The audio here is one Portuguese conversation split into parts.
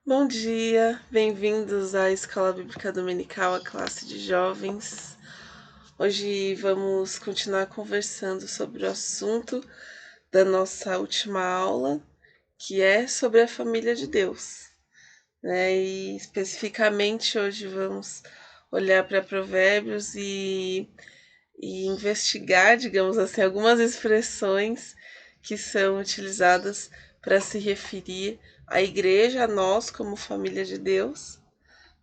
Bom dia, bem-vindos à Escola Bíblica Dominical, a classe de jovens. Hoje vamos continuar conversando sobre o assunto da nossa última aula, que é sobre a família de Deus, né? E especificamente hoje vamos olhar para Provérbios e investigar, digamos assim, algumas expressões que são utilizadas para se referir à igreja, a nós como família de Deus,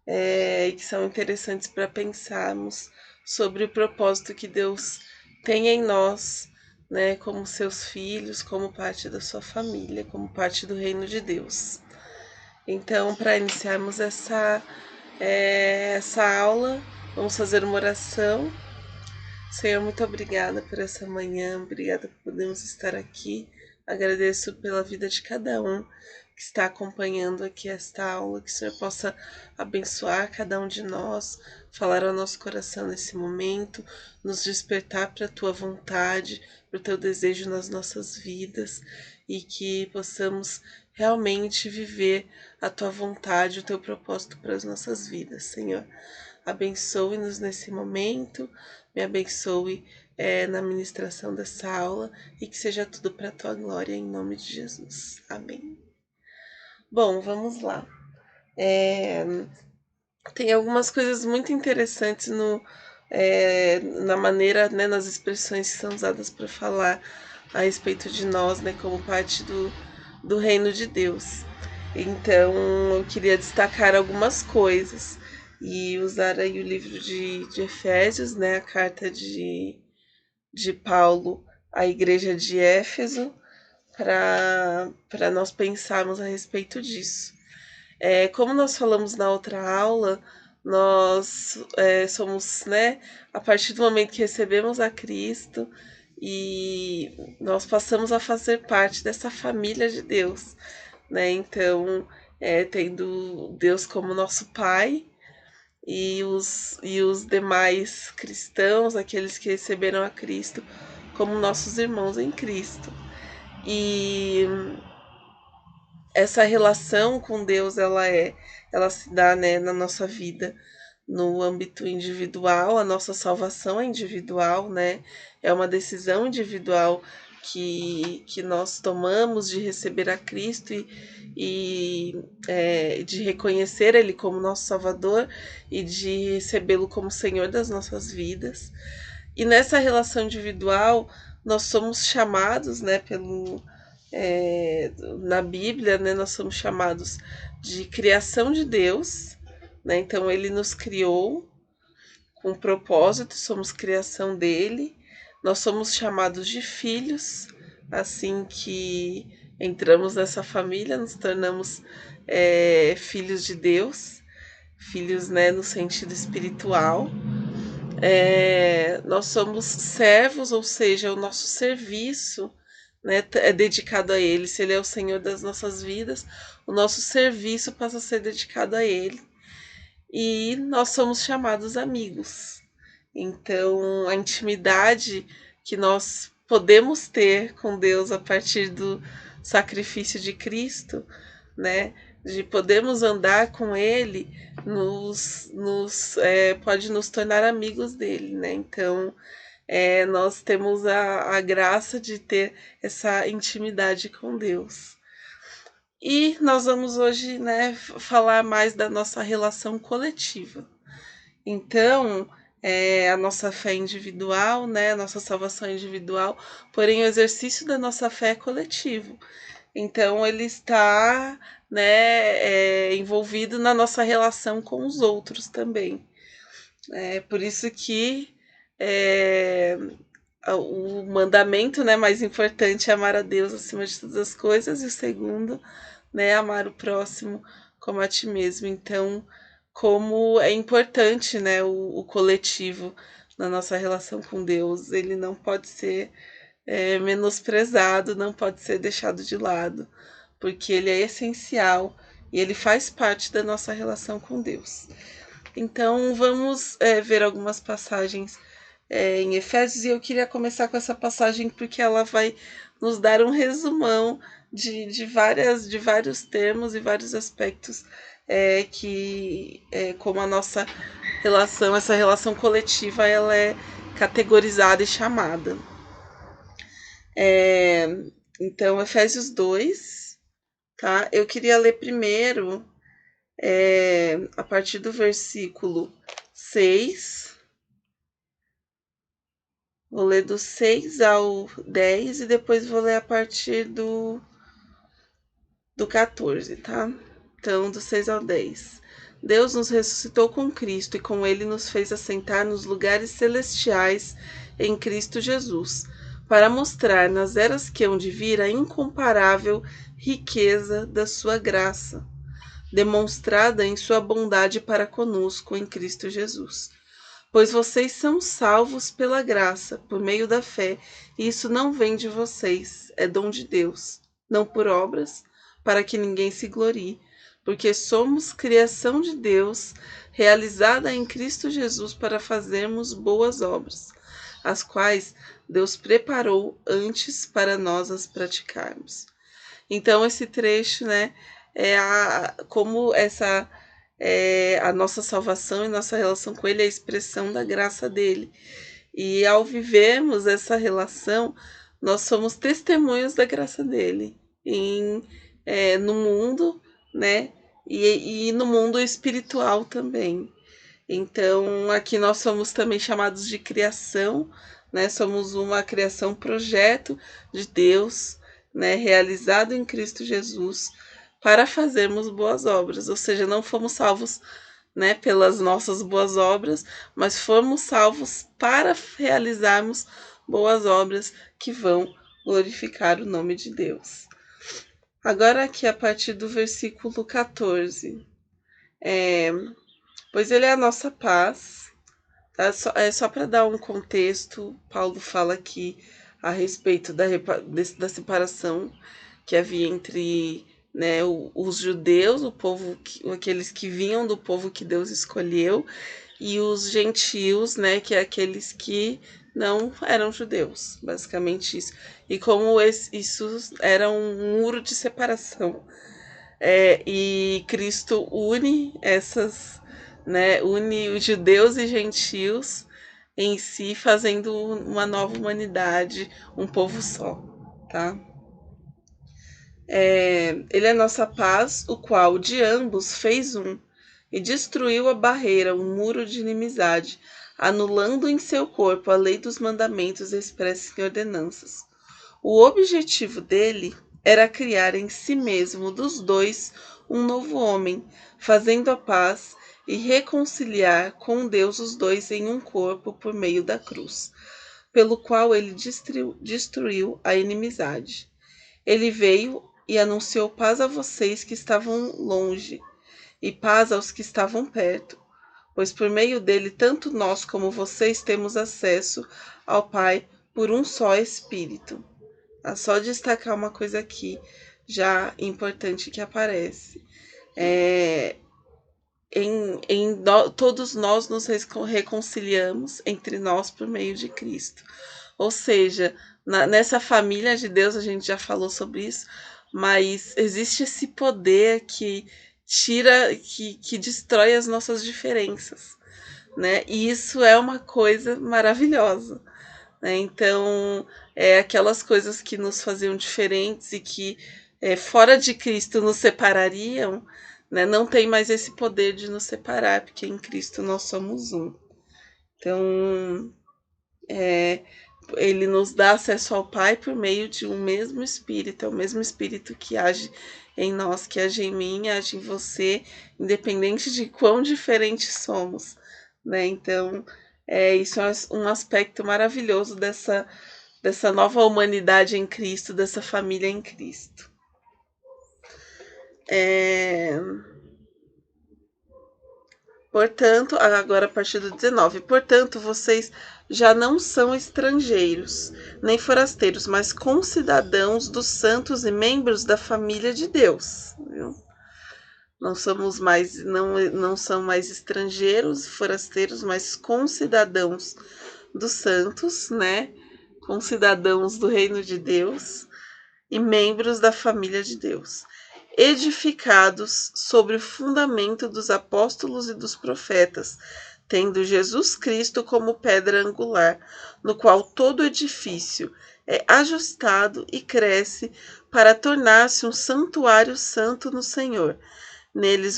e que são interessantes para pensarmos sobre o propósito que Deus tem em nós, né, como seus filhos, como parte da sua família, como parte do reino de Deus. Então, para iniciarmos essa aula, vamos fazer uma oração. Senhor, muito obrigada por essa manhã, obrigada por podermos estar aqui. Agradeço pela vida de cada um que está acompanhando aqui esta aula, que o Senhor possa abençoar cada um de nós, falar ao nosso coração nesse momento, nos despertar para a tua vontade, para o teu desejo nas nossas vidas e que possamos realmente viver a tua vontade, o teu propósito para as nossas vidas, Senhor. Abençoe-nos nesse momento, me abençoe na ministração dessa aula e que seja tudo para a tua glória, em nome de Jesus. Amém. Bom, vamos lá. Tem algumas coisas muito interessantes na maneira, né, nas expressões que são usadas para falar a respeito de nós, né, como parte do reino de Deus. Então, eu queria destacar algumas coisas e usar aí o livro de Efésios, né, a carta de Paulo à igreja de Éfeso, para nós pensarmos a respeito disso. Como nós falamos na outra aula, nós somos, né, a partir do momento que recebemos a Cristo e nós passamos a fazer parte dessa família de Deus, né? Então, tendo Deus como nosso Pai e os demais cristãos, aqueles que receberam a Cristo, como nossos irmãos em Cristo. E essa relação com Deus, ela se dá, né, na nossa vida no âmbito individual, a nossa salvação é individual, né? É uma decisão individual que nós tomamos de receber a Cristo e de reconhecer Ele como nosso Salvador e de recebê-lo como Senhor das nossas vidas. E nessa relação individual, nós somos chamados, né, na Bíblia, né, nós somos chamados de criação de Deus, né? Então ele nos criou com propósito, somos criação dele. Nós somos chamados de filhos, assim que entramos nessa família, nos tornamos filhos de Deus, filhos, né, no sentido espiritual. Nós somos servos, ou seja, o nosso serviço, né, é dedicado a Ele. Se Ele é o Senhor das nossas vidas, o nosso serviço passa a ser dedicado a Ele. E nós somos chamados amigos. Então, a intimidade que nós podemos ter com Deus a partir do sacrifício de Cristo, né? De podermos andar com Ele, pode nos tornar amigos dele, né? Então, nós temos a graça de ter essa intimidade com Deus. E nós vamos hoje, né, falar mais da nossa relação coletiva. Então, a nossa fé individual, né, a nossa salvação individual, porém o exercício da nossa fé é coletivo. Então, ele está, né, envolvido na nossa relação com os outros também. É por isso que é, o mandamento, né, mais importante é amar a Deus acima de todas as coisas, e o segundo, né, amar o próximo como a ti mesmo. Então, como é importante, né, o coletivo na nossa relação com Deus, ele não pode ser menosprezado, não pode ser deixado de lado, porque ele é essencial e ele faz parte da nossa relação com Deus. Então, vamos ver algumas passagens em Efésios, e eu queria começar com essa passagem porque ela vai nos dar um resumão de vários termos e vários aspectos como a nossa relação, essa relação coletiva, ela é categorizada e chamada. Então, Efésios 2, tá? Eu queria ler primeiro a partir do versículo 6. Vou ler do 6 ao 10 e depois vou ler a partir do 14, tá? Então, do 6 ao 10. Deus nos ressuscitou com Cristo e com ele nos fez assentar nos lugares celestiais em Cristo Jesus, para mostrar nas eras que hão de vir a incomparável riqueza da sua graça, demonstrada em sua bondade para conosco em Cristo Jesus. Pois vocês são salvos pela graça, por meio da fé, e isso não vem de vocês, é dom de Deus, não por obras, para que ninguém se glorie, porque somos criação de Deus, realizada em Cristo Jesus para fazermos boas obras, as quais Deus preparou antes para nós as praticarmos. Então, esse trecho, né, como a nossa salvação e nossa relação com ele é a expressão da graça dele. E ao vivermos essa relação, nós somos testemunhos da graça dele no mundo, né? E no mundo espiritual também. Então, aqui nós somos também chamados de criação, né? Somos uma criação, projeto de Deus, né? Realizado em Cristo Jesus, para fazermos boas obras. Ou seja, não fomos salvos, né, pelas nossas boas obras, mas fomos salvos para realizarmos boas obras que vão glorificar o nome de Deus. Agora aqui a partir do versículo 14. Pois ele é a nossa paz. Tá? Só para dar um contexto, Paulo fala aqui a respeito da separação que havia entre, né, os judeus, o povo, aqueles que vinham do povo que Deus escolheu, e os gentios, né, que é aqueles que não eram judeus, basicamente isso. E como isso era um muro de separação. E Cristo une une os judeus e gentios em si, fazendo uma nova humanidade, um povo só, tá? Ele é nossa paz, o qual de ambos fez um, e destruiu a barreira, o muro de inimizade, anulando em seu corpo a lei dos mandamentos expressos em ordenanças. O objetivo dele era criar em si mesmo dos dois um novo homem, fazendo a paz e reconciliar com Deus os dois em um corpo por meio da cruz, pelo qual ele destruiu a inimizade. Ele veio e anunciou paz a vocês que estavam longe, e paz aos que estavam perto, pois por meio dele tanto nós como vocês temos acesso ao Pai por um só Espírito. Só destacar uma coisa aqui, já importante, que aparece. Todos nós nos reconciliamos entre nós por meio de Cristo. Ou seja, nessa família de Deus, a gente já falou sobre isso, mas existe esse poder que que destrói as nossas diferenças, né? E isso é uma coisa maravilhosa, né? Então, aquelas coisas que nos faziam diferentes e que fora de Cristo nos separariam, né? Não tem mais esse poder de nos separar, porque em Cristo nós somos um. Então, ele nos dá acesso ao Pai por meio de um mesmo Espírito, é o mesmo Espírito que age em nós, que age em mim, age em você, independente de quão diferentes somos, né? Então, isso é um aspecto maravilhoso dessa nova humanidade em Cristo, dessa família em Cristo. Portanto, agora a partir do 19, portanto, vocês já não são estrangeiros, nem forasteiros, mas concidadãos dos santos e membros da família de Deus. Viu? Não são mais estrangeiros, forasteiros, mas concidadãos dos santos, né? Concidadãos do reino de Deus, e membros da família de Deus, edificados sobre o fundamento dos apóstolos e dos profetas, tendo Jesus Cristo como pedra angular, no qual todo edifício é ajustado e cresce para tornar-se um santuário santo no Senhor. Nele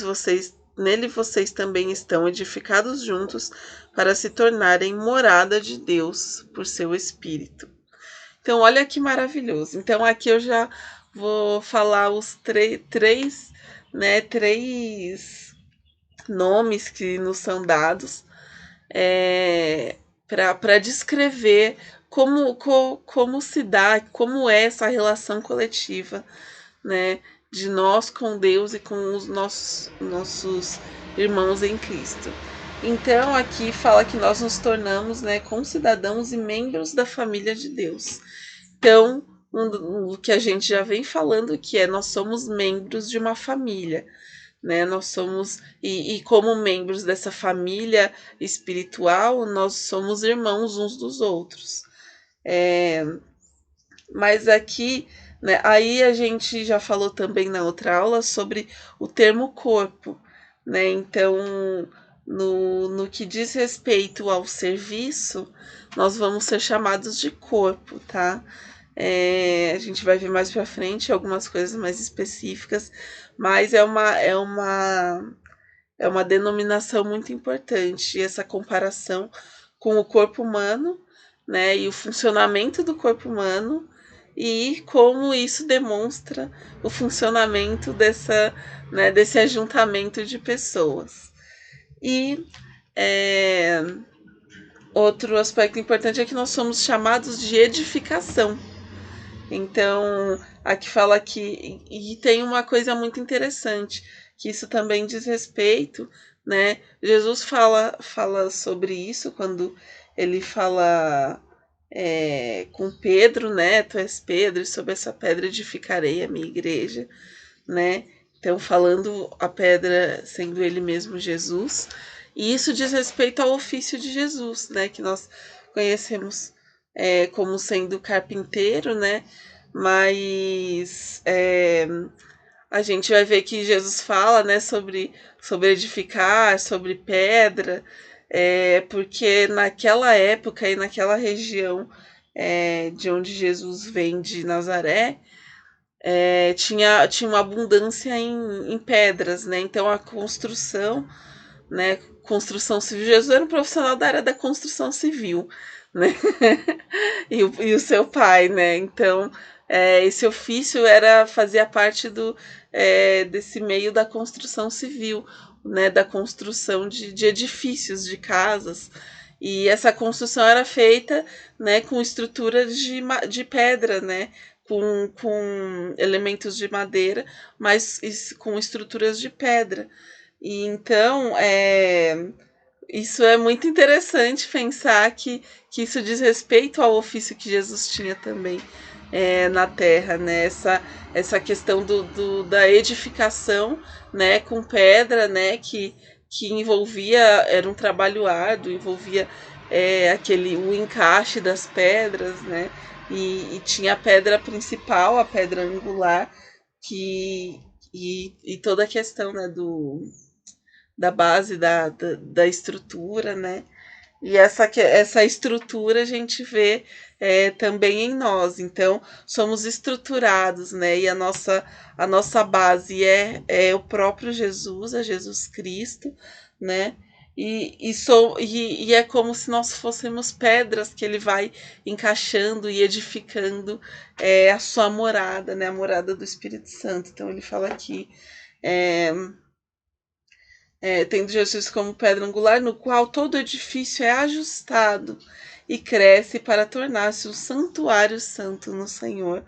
vocês também estão edificados juntos para se tornarem morada de Deus por seu Espírito. Então, olha que maravilhoso. Então, aqui eu já vou falar os três nomes que nos são dados para descrever como se dá, como é essa relação coletiva, né, de nós com Deus e com os nossos irmãos em Cristo. Então, aqui fala que nós nos tornamos, né, concidadãos e membros da família de Deus. Então, o que a gente já vem falando que nós somos membros de uma família, né? Nós somos, e como membros dessa família espiritual, nós somos irmãos uns dos outros. Mas aqui, né, aí a gente já falou também na outra aula sobre o termo corpo, né? Então, no que diz respeito ao serviço, nós vamos ser chamados de corpo, tá? A gente vai ver mais para frente algumas coisas mais específicas, mas é uma denominação muito importante, essa comparação com o corpo humano, né, e o funcionamento do corpo humano e como isso demonstra o funcionamento desse ajuntamento de pessoas. E outro aspecto importante é que nós somos chamados de edificação. Então, aqui fala que, e tem uma coisa muito interessante, que isso também diz respeito, né? Jesus fala sobre isso quando ele fala com Pedro, né? Tu és Pedro, e sobre essa pedra edificarei a minha igreja, né? Então, falando a pedra sendo ele mesmo Jesus, e isso diz respeito ao ofício de Jesus, né? Que nós conhecemos como sendo carpinteiro, né? Mas a gente vai ver que Jesus fala, né, sobre edificar, sobre pedra, porque naquela época e naquela região de onde Jesus vem, de Nazaré, tinha uma abundância em pedras, né? Então a construção, né? Construção civil. Jesus era um profissional da área da construção civil, né? e o seu pai, né? Então esse ofício fazia parte desse meio da construção civil, né? Da construção de edifícios, de casas. E essa construção era feita, né, com estruturas de pedra, né? Com elementos de madeira, mas com estruturas de pedra. E então, isso é muito interessante pensar que isso diz respeito ao ofício que Jesus tinha também na terra, né? Essa questão da edificação, né, com pedra, né, que envolvia, era um trabalho árduo, envolvia o encaixe das pedras, né? E tinha a pedra principal, a pedra angular, e toda a questão, né, da base da estrutura, né? E essa estrutura a gente vê também em nós. Então, somos estruturados, né? E a nossa base é o próprio Jesus, é Jesus Cristo, né? E é como se nós fôssemos pedras que ele vai encaixando e edificando a sua morada, né? A morada do Espírito Santo. Então, ele fala aqui, tendo Jesus como pedra angular, no qual todo edifício é ajustado e cresce para tornar-se um santuário santo no Senhor.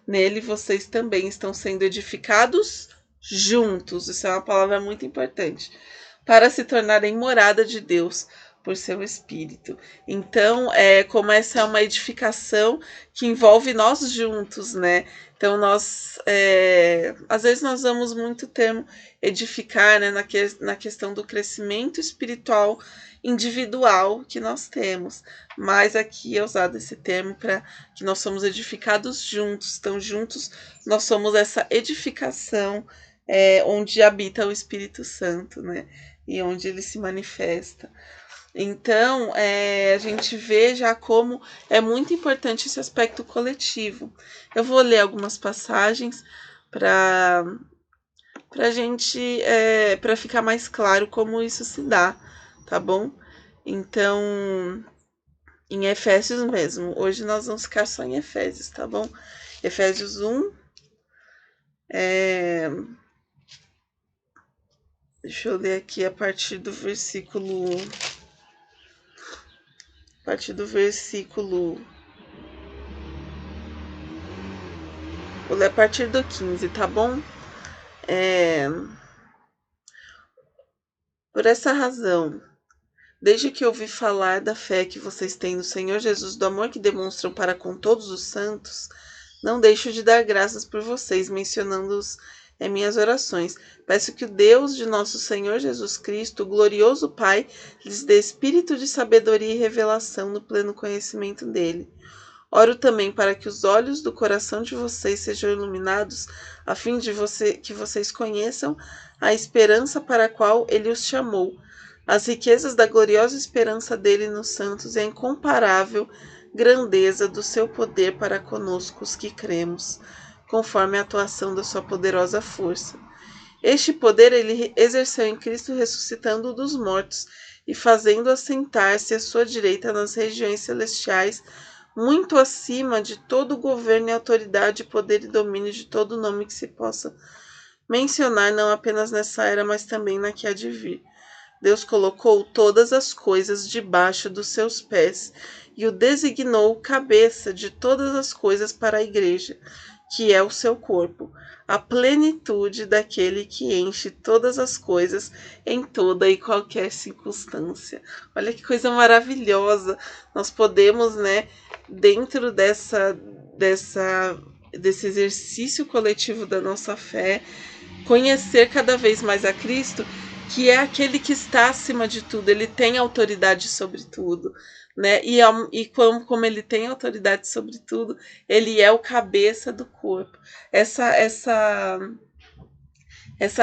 Nele vocês também estão sendo edificados juntos, isso é uma palavra muito importante, para se tornarem morada de Deus por seu Espírito. Então, como essa é uma edificação que envolve nós juntos, né? Então, às vezes nós usamos muito o termo edificar, né, na questão do crescimento espiritual individual que nós temos, mas aqui é usado esse termo para que nós somos edificados juntos. Então, juntos nós somos essa edificação onde habita o Espírito Santo, né? E onde ele se manifesta. Então, a gente vê já como é muito importante esse aspecto coletivo. Eu vou ler algumas passagens para para ficar mais claro como isso se dá, tá bom? Então, em Efésios mesmo. Hoje nós vamos ficar só em Efésios, tá bom? Efésios 1. Deixa eu ler aqui a partir do versículo. A partir do versículo. Vou ler a partir do 15, tá bom? Por essa razão, desde que ouvi falar da fé que vocês têm no Senhor Jesus, do amor que demonstram para com todos os santos, não deixo de dar graças por vocês, mencionando-os em minhas orações. Peço que o Deus de nosso Senhor Jesus Cristo, o glorioso Pai, lhes dê espírito de sabedoria e revelação no pleno conhecimento dele. Oro também para que os olhos do coração de vocês sejam iluminados, a fim de que vocês conheçam a esperança para a qual ele os chamou, as riquezas da gloriosa esperança dele nos santos e a incomparável grandeza do seu poder para conosco os que cremos, conforme a atuação da sua poderosa força. Este poder ele exerceu em Cristo, ressuscitando-o dos mortos e fazendo assentar-se à sua direita nas regiões celestiais, muito acima de todo governo e autoridade, poder e domínio de todo nome que se possa mencionar, não apenas nessa era, mas também na que há de vir. Deus colocou todas as coisas debaixo dos seus pés e o designou cabeça de todas as coisas para a igreja, que é o seu corpo, a plenitude daquele que enche todas as coisas em toda e qualquer circunstância. Olha que coisa maravilhosa! Nós podemos, né, dentro desse exercício coletivo da nossa fé, conhecer cada vez mais a Cristo, que é aquele que está acima de tudo, ele tem autoridade sobre tudo, né? E como ele tem autoridade sobre tudo, ele é o cabeça do corpo. Essa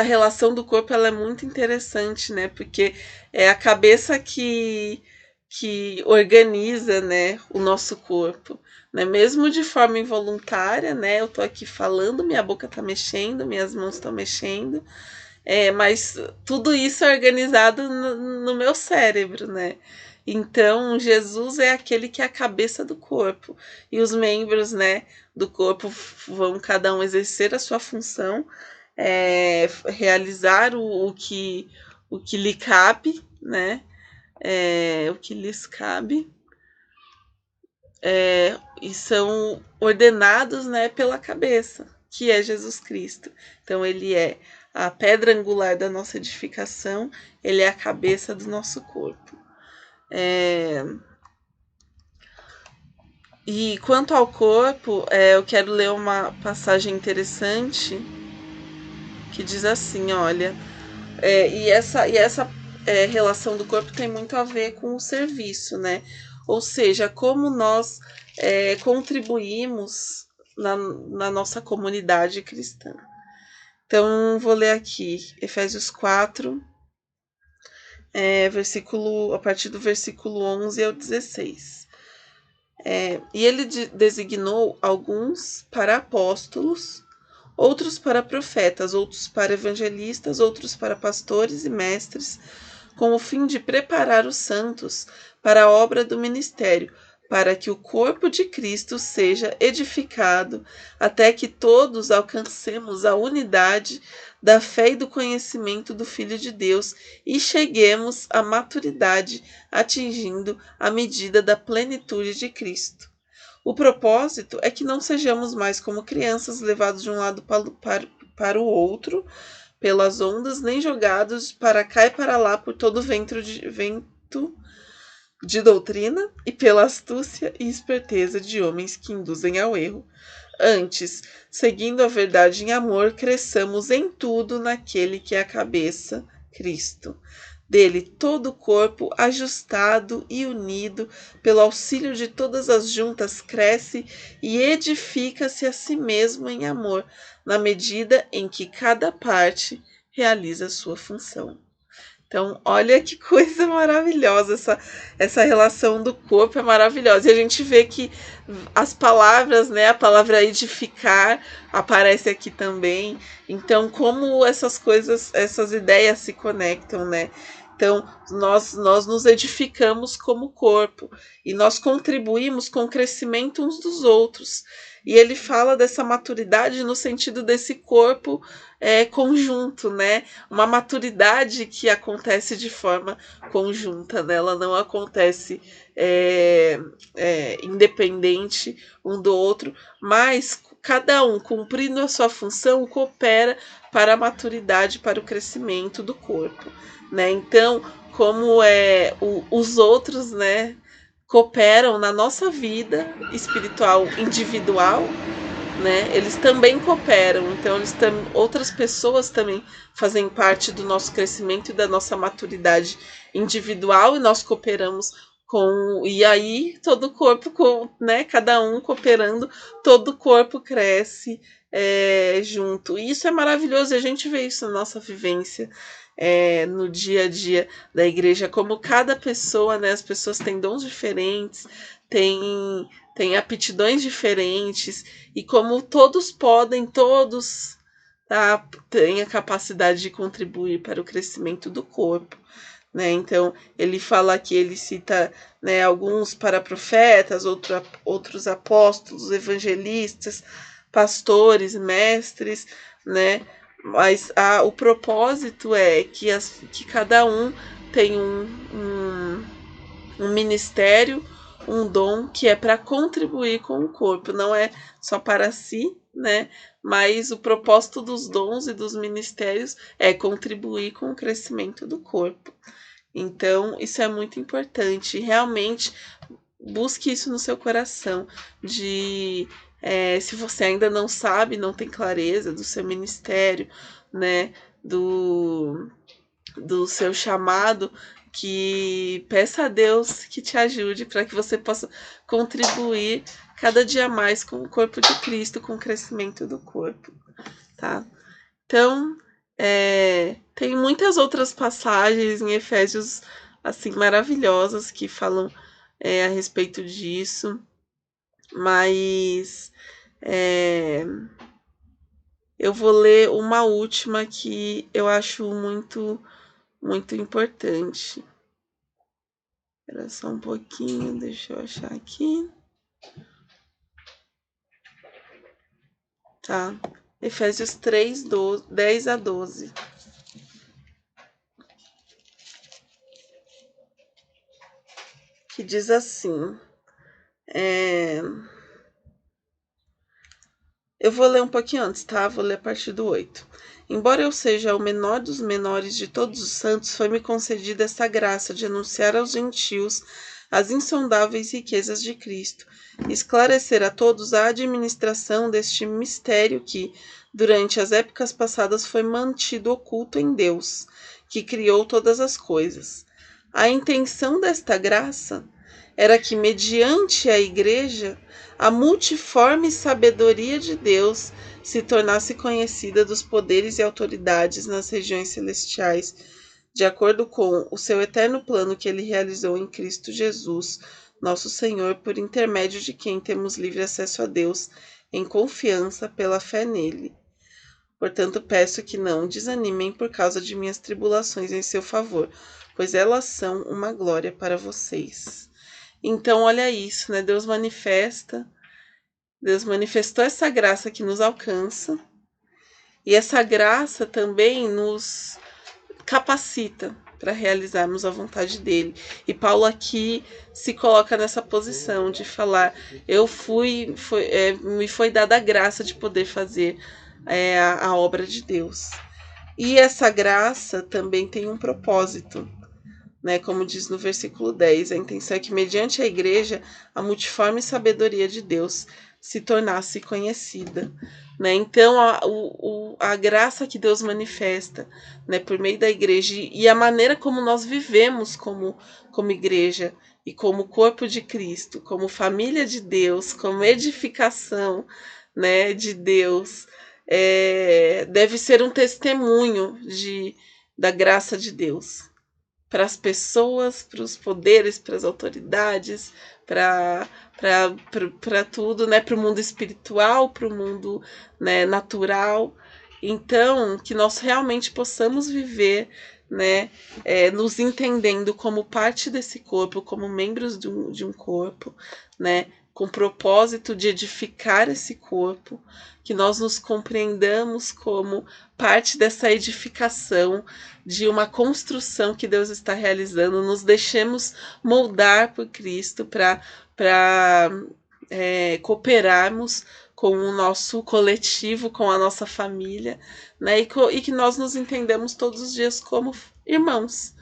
relação do corpo ela é muito interessante, né? Porque é a cabeça que organiza, né, o nosso corpo, né? Mesmo de forma involuntária, né? Eu tô aqui falando, minha boca tá mexendo, minhas mãos estão mexendo, mas tudo isso é organizado no meu cérebro, né? Então, Jesus é aquele que é a cabeça do corpo. E os membros, né, do corpo vão cada um exercer a sua função, realizar o que lhe cabe, né? O que lhes cabe. E são ordenados, né, pela cabeça, que é Jesus Cristo. Então, ele é a pedra angular da nossa edificação, ele é a cabeça do nosso corpo. E quanto ao corpo, eu quero ler uma passagem interessante que diz assim, olha, e essa relação do corpo tem muito a ver com o serviço, né? Ou seja, como nós contribuímos na nossa comunidade cristã. Então, vou ler aqui, Efésios 4, a partir do versículo 11 ao 16. E ele designou alguns para apóstolos, outros para profetas, outros para evangelistas, outros para pastores e mestres, com o fim de preparar os santos para a obra do ministério, para que o corpo de Cristo seja edificado, até que todos alcancemos a unidade da fé e do conhecimento do Filho de Deus e cheguemos à maturidade, atingindo a medida da plenitude de Cristo. O propósito é que não sejamos mais como crianças levados de um lado para o outro pelas ondas, nem jogados para cá e para lá por todo vento de doutrina e pela astúcia e esperteza de homens que induzem ao erro. Antes, seguindo a verdade em amor, cresçamos em tudo naquele que é a cabeça, Cristo. Dele todo o corpo, ajustado e unido, pelo auxílio de todas as juntas, cresce e edifica-se a si mesmo em amor, na medida em que cada parte realiza a sua função. Então, olha que coisa maravilhosa, essa relação do corpo é maravilhosa. E a gente vê que as palavras, né, a palavra edificar aparece aqui também. Então, como essas coisas, essas ideias se conectam, né? Então, nós nos edificamos como corpo e nós contribuímos com o crescimento uns dos outros. E ele fala dessa maturidade no sentido desse corpo conjunto, né? Uma maturidade que acontece de forma conjunta, né? Ela não acontece independente um do outro, mas cada um cumprindo a sua função coopera para a maturidade, para o crescimento do corpo, né? Então, como os outros, né, cooperam na nossa vida espiritual individual, né? Eles também cooperam, então outras pessoas também fazem parte do nosso crescimento e da nossa maturidade individual e nós cooperamos e aí todo o corpo, né? Cada um cooperando, todo o corpo cresce junto. E isso é maravilhoso, a gente vê isso na nossa vivência. No dia a dia da igreja, como cada pessoa, né? As pessoas têm dons diferentes, têm aptidões diferentes, e como todos têm a capacidade de contribuir para o crescimento do corpo, né? Então, ele fala que ele cita, né, alguns para profetas, outros apóstolos, evangelistas, pastores, mestres, né? Mas o propósito é que cada um tem um ministério, um dom que é para contribuir com o corpo, não é só para si, né? Mas o propósito dos dons e dos ministérios é contribuir com o crescimento do corpo. Então, isso é muito importante. Realmente, busque isso no seu coração. Se você ainda não sabe, não tem clareza do seu ministério, né? Do seu chamado, que peça a Deus que te ajude para que você possa contribuir cada dia mais com o corpo de Cristo, com o crescimento do corpo, tá? Então, tem muitas outras passagens em Efésios, assim, maravilhosas que falam a respeito disso, mas eu vou ler uma última que eu acho muito, muito importante. Espera só um pouquinho, deixa eu achar aqui. Tá. Efésios 3, 10 a 12. Que diz assim. Eu vou ler um pouquinho antes, tá? Vou ler a partir do 8. Embora eu seja o menor dos menores de todos os santos, foi-me concedida esta graça de anunciar aos gentios as insondáveis riquezas de Cristo, esclarecer a todos a administração deste mistério que, durante as épocas passadas, foi mantido oculto em Deus, que criou todas as coisas. A intenção desta graça era que, mediante a Igreja, a multiforme sabedoria de Deus se tornasse conhecida dos poderes e autoridades nas regiões celestiais, de acordo com o seu eterno plano que ele realizou em Cristo Jesus, nosso Senhor, por intermédio de quem temos livre acesso a Deus em confiança pela fé nele. Portanto, peço que não desanimem por causa de minhas tribulações em seu favor, pois elas são uma glória para vocês. Então, olha isso, né? Deus manifestou essa graça que nos alcança, e essa graça também nos capacita para realizarmos a vontade dele. E Paulo aqui se coloca nessa posição de falar: me foi dada a graça de poder fazer a obra de Deus. E essa graça também tem um propósito, né? Como diz no versículo 10, a intenção é que, mediante a igreja, a multiforme sabedoria de Deus se tornasse conhecida, né? Então, a graça que Deus manifesta, né, por meio da igreja e a maneira como nós vivemos como igreja e como corpo de Cristo, como família de Deus, como edificação, né, de Deus, deve ser um testemunho da graça de Deus para as pessoas, para os poderes, para as autoridades, para tudo, né? Para o mundo espiritual, para o mundo, né, natural. Então, que nós realmente possamos viver, né, nos entendendo como parte desse corpo, como membros de um corpo, né, com o propósito de edificar esse corpo, que nós nos compreendamos como parte dessa edificação, de uma construção que Deus está realizando, nos deixemos moldar por Cristo para cooperarmos com o nosso coletivo, com a nossa família, né? E que nós nos entendamos todos os dias como irmãos,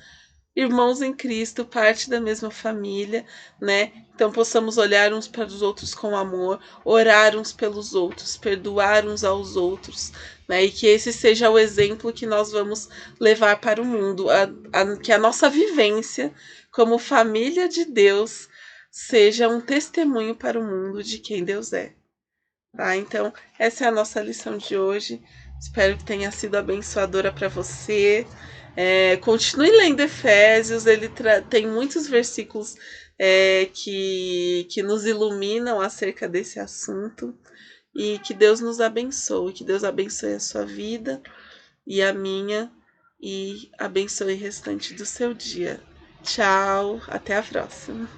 irmãos em Cristo, parte da mesma família, né? Então possamos olhar uns para os outros com amor, orar uns pelos outros, perdoar uns aos outros, né? E que esse seja o exemplo que nós vamos levar para o mundo, que a nossa vivência como família de Deus seja um testemunho para o mundo de quem Deus é. Tá? Então, essa é a nossa lição de hoje. Espero que tenha sido abençoadora para você. Continue lendo Efésios, ele tem muitos versículos que nos iluminam acerca desse assunto. E que Deus nos abençoe, que Deus abençoe a sua vida e a minha, e abençoe o restante do seu dia. Tchau, até a próxima.